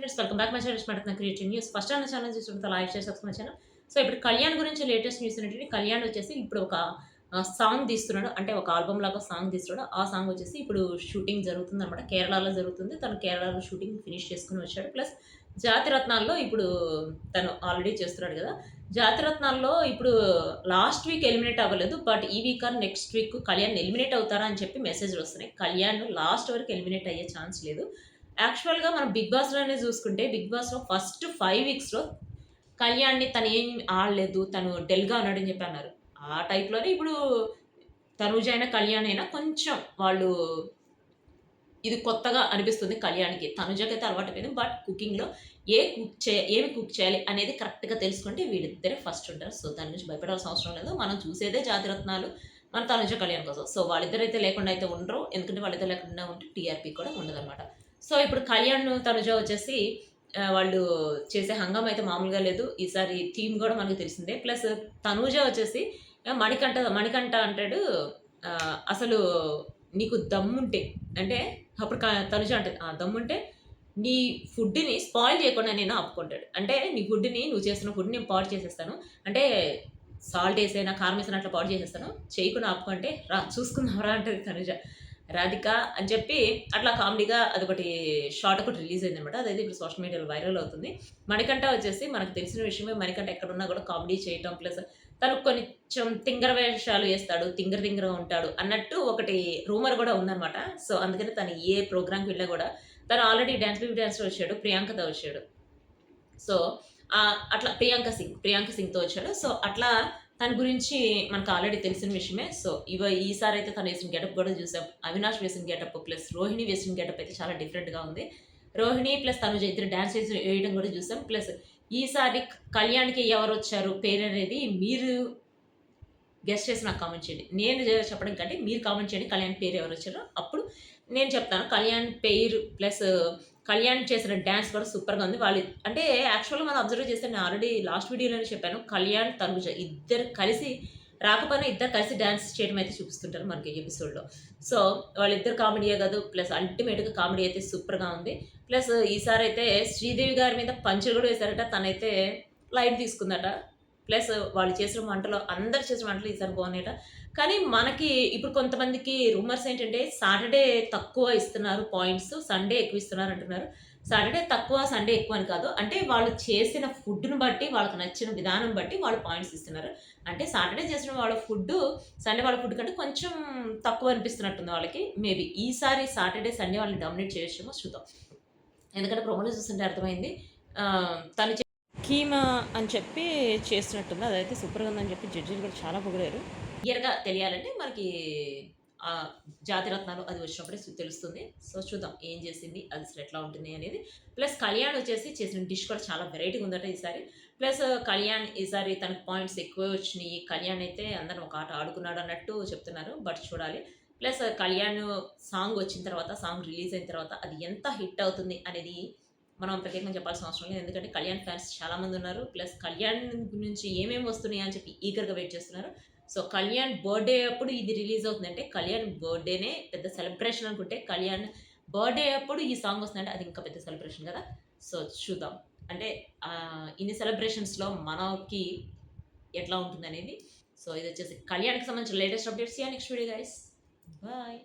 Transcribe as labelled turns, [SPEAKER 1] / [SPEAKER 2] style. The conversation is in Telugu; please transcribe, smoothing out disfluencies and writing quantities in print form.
[SPEAKER 1] Friends welcome back my channel మాట్లాడుతున్న క్రియేటివ్ న్యూస్ ఫస్ట్ నా ఛానల్ చూస్తుంటే లైక్ చేసి సబ్స్క్రైబ్ ఛానల్. సో ఇప్పుడు కళ్యాణ్ గురించి లేటెస్ట్ న్యూస్ ఏంటంటే కళ్యాణ్ వచ్చేసి ఇప్పుడు ఒక సాంగ్ తీస్తున్నాడు. అంటే ఒక ఆల్బమ్ లాగా సాంగ్ తీస్తున్నాడు. ఆ సాంగ్ వచ్చేసి ఇప్పుడు షూటింగ్ జరుగుతుంది అనమాట. కేరళలో జరుగుతుంది. తను కేరళలో షూటింగ్ ఫినిష్ చేసుకుని వచ్చాడు. ప్లస్ జాతిరత్నాల్లో ఇప్పుడు తను ఆల్రెడీ చేస్తున్నాడు కదా. జాతిరత్నాల్లో ఇప్పుడు లాస్ట్ వీక్ ఎలిమినేట్ అవ్వలేదు. బట్ ఈ week or next week Kalyan eliminate అవుతారా అని చెప్పి మెసేజ్లు వస్తున్నాయి. కళ్యాణ్ లాస్ట్ వరకు ఎలిమినేట్ అయ్యే ఛాన్స్ లేదు. యాక్చువల్‌గా మనం 'బిగ్ బాస్‌లోనే' చూసుకుంటే 'బిగ్ బాస్‌లో' ఫస్ట్ 5 వీక్స్‌లో కళ్యాణ్‌ని తను ఏం ఆడలేదు. తను డల్‌గా ఉన్నాడని చెప్పి అన్నారు. ఆ టైప్‌లోనే ఇప్పుడు తనూజ అయినా, కళ్యాణ్ అయినా కొంచెం వాళ్ళు ఇది కొత్తగా అనిపిస్తుంది కళ్యాణ్‌కి. తనుజకైతే అలవాటైపోయింది. బట్ కుకింగ్‌లో ఏమి కుక్ చేయాలి అనేది కరెక్ట్‌గా తెలుసుకుంటే వీళ్ళిద్దరే ఫస్ట్ ఉంటారు. సో, దాని గురించి భయపడాల్సిన అవసరం లేదు. మనం చూసేదే జాతిరత్నాలు మన తనుజ, కళ్యాణ్ కోసం. సో, వాళ్ళిద్దరైతే లేకుండా అయితే ఉండరు. ఎందుకంటే వాళ్ళిద్దరు లేకుండా ఉంటే టీఆర్‌పీ కూడా ఉండదనమాట. సో, ఇప్పుడు కళ్యాణ్, తనుజ వచ్చేసి వాళ్ళు చేసే హంగామా అయితే మామూలుగా లేదు. ఈసారి థీమ్ గూడా మనకు తెలిసిందే. ప్లస్ తనూజ వచ్చేసి మణికంఠ అంటాడు అసలు నీకు దమ్ముంటే అంటే అప్పుడు తనుజ అంటది. దమ్ముంటే నీ ఫుడ్‌ని స్పాయిల్ చేయకుండా నేను ఆపుకుంటాడు. అంటే నీ ఫుడ్‌ని నువ్వు చేస్తున్న ఫుడ్‌ని నేను పాడు చేసేస్తాను. అంటే సాల్ట్ ఏసైనా, కారం ఏసైనా అట్లా పాడు చేసేస్తాను. చేయకుండా ఆపుకో అంటే రా చూసుకుందాం రా అంటది తనుజ. రాధిక అని చెప్పి అట్లా కామెడీగా అదొకటి షార్ట్ ఒకటి రిలీజ్ అయిందనమాట. అదైతే ఇప్పుడు సోషల్ మీడియాలో వైరల్ అవుతుంది. మణికంఠ వచ్చేసి మనకు తెలిసిన విషయమే. మణికంఠ ఎక్కడున్నా కూడా కామెడీ చేయటం ప్లస్ తను కొంచెం తింగర వేషాలు వేస్తాడు. తింగరగా ఉంటాడు అన్నట్టు ఒకటి రూమర్ కూడా ఉందనమాట. సో, అందుకని తను ఏ ప్రోగ్రామ్‌కి వెళ్ళినా కూడా తను ఆల్రెడీ డాన్స్ బేబీ డాన్స్‌లో వచ్చాడు. ప్రియాంకతో వచ్చాడు. సో, అట్లా ప్రియాంక సింగ్‌తో వచ్చాడు. సో, అట్లా తన గురించి మనకు ఆల్రెడీ తెలిసిన విషయమే. సో, ఈసారైతే తను వేసిన గెటప్ కూడా చూసాం. అవినాష్ వేసిన గెటప్ ప్లస్ రోహిణి వేసిన గెటప్ అయితే చాలా డిఫరెంట్‌గా ఉంది. రోహిణి ప్లస్ తనుజ ఇద్దరు డాన్స్ వేయడం కూడా చూసాం. ప్లస్ ఈసారి కళ్యాణ్‌కి ఎవరొచ్చారు పేరనేది మీరు గెస్ చేసి నాకు కామెంట్ చేయండి. నేను చెప్పడం కంటే మీరు కామెంట్ చేయండి. కళ్యాణ్ పేరు ఎవరొచ్చారో అప్పుడు నేను చెప్తాను. కళ్యాణ్ పేరు ప్లస్ కళ్యాణ్ చేసిన డాన్స్ కూడా సూపర్‌గా ఉంది. వాళ్ళు అంటే యాక్చువల్‌గా మనం అబ్జర్వ్ చేస్తే నేను ఆల్రెడీ లాస్ట్ వీడియోలోనే చెప్పాను. కళ్యాణ్, తనుజ ఇద్దరు కలిసి రాకపోయినా ఇద్దరు కలిసి డాన్స్ చేయడం అయితే చూపిస్తుంటారు మనకి ఎపిసోడ్‌లో. సో, వాళ్ళిద్దరు కామెడీయే కాదు ప్లస్ అల్టిమేట్‌గా కామెడీ అయితే సూపర్‌గా ఉంది. ప్లస్ ఈసారైతే శ్రీదేవి గారి మీద పంచులు కూడా వేశారట. తనైతే లైట్ తీసుకుందట. ప్లస్ వాళ్ళు చేసిన వంటలు అందరూ చేసిన వంటలు ఈసారి బాగున్నాయట. కానీ మనకి ఇప్పుడు కొంతమందికి రూమర్స్ ఏంటంటే సాటర్‌డే తక్కువ ఇస్తున్నారు పాయింట్స్. సండే ఎక్కువ ఇస్తున్నారు అంటున్నారు. సాటర్‌డే తక్కువ, సండే ఎక్కువ అని కాదు. అంటే వాళ్ళు చేసిన ఫుడ్‌ని బట్టి, వాళ్ళకి నచ్చిన విధానం బట్టి వాళ్ళు పాయింట్స్ ఇస్తున్నారు. అంటే సాటర్‌డే చేసిన వాళ్ళ ఫుడ్డు, సండే వాళ్ళ ఫుడ్ కంటే కొంచెం తక్కువ అనిపిస్తున్నట్టుంది వాళ్ళకి. మేబీ ఈసారి సాటర్‌డే, సండే వాళ్ళని డామినేట్ చేయొచ్చేమో చూద్దాం. ఎందుకంటే ప్రోమోలో చూస్తుంటే అర్థమైంది. తను కీమా అని చెప్పి చేస్తున్నట్టుంది. అదైతే సూపర్‌గా ఉందని చెప్పి జడ్జిలు కూడా చాలా పొగిడారు. క్లియర్‌గా తెలియాలంటే మనకి జాతిరత్నాలు అది వచ్చినప్పుడే తెలుస్తుంది. సో, చూద్దాం ఏం చేసింది, అది అసలు ఎట్లా ఉంటుంది అనేది. ప్లస్ కళ్యాణ్ వచ్చేసి చేసిన డిష్ కూడా చాలా వెరైటీగా ఉందట ఈసారి. ప్లస్ కళ్యాణ్ ఈసారి తనకు పాయింట్స్ ఎక్కువే వచ్చినియి. కళ్యాణ్ అయితే అందరిని ఒక ఆట ఆడుకున్నాడు అన్నట్టు చెప్తున్నారు. బట్ చూడాలి. ప్లస్ కళ్యాణ్ సాంగ్ వచ్చిన తర్వాత, సాంగ్ రిలీజ్ అయిన తర్వాత అది ఎంత హిట్ అవుతుంది అనేది మనం ప్రత్యేకంగా చెప్పాల్సిన అవసరం లేదు. ఎందుకంటే కళ్యాణ్ ఫ్యాన్స్ చాలామంది ఉన్నారు. ప్లస్ కళ్యాణ్ నుంచి ఏమేమి వస్తున్నాయి అని చెప్పి ఈగర్‌గా వెయిట్ చేస్తున్నారు. సో, కళ్యాణ్ బర్త్‌డే అప్పుడు ఇది రిలీజ్ అవుతుందంటే కళ్యాణ్ బర్త్‌డేనే పెద్ద సెలబ్రేషన్ అనుకుంటే, కళ్యాణ్ బర్త్‌డే అప్పుడు ఈ సాంగ్ వస్తుందంటే అది ఇంకా పెద్ద సెలబ్రేషన్ కదా! సో, చూద్దాం. అంటే ఇన్ని సెలబ్రేషన్స్‌లో మనకి ఎట్లా ఉంటుందనేది. సో, ఇదొచ్చేసి కళ్యాణ్‌కి సంబంధించిన latest updates. See you next video guys. Bye.